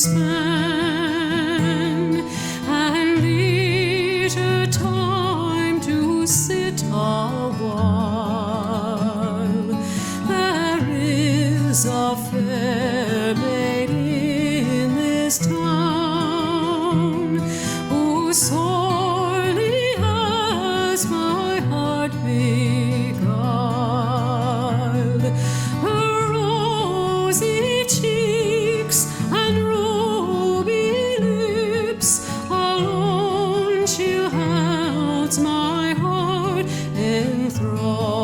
span, and leisure time to sit a while. There is a fair maid in this town who sorely has my heart beguiled. Her rosy cheeks and ruby lips alone she holds my heart enthralled.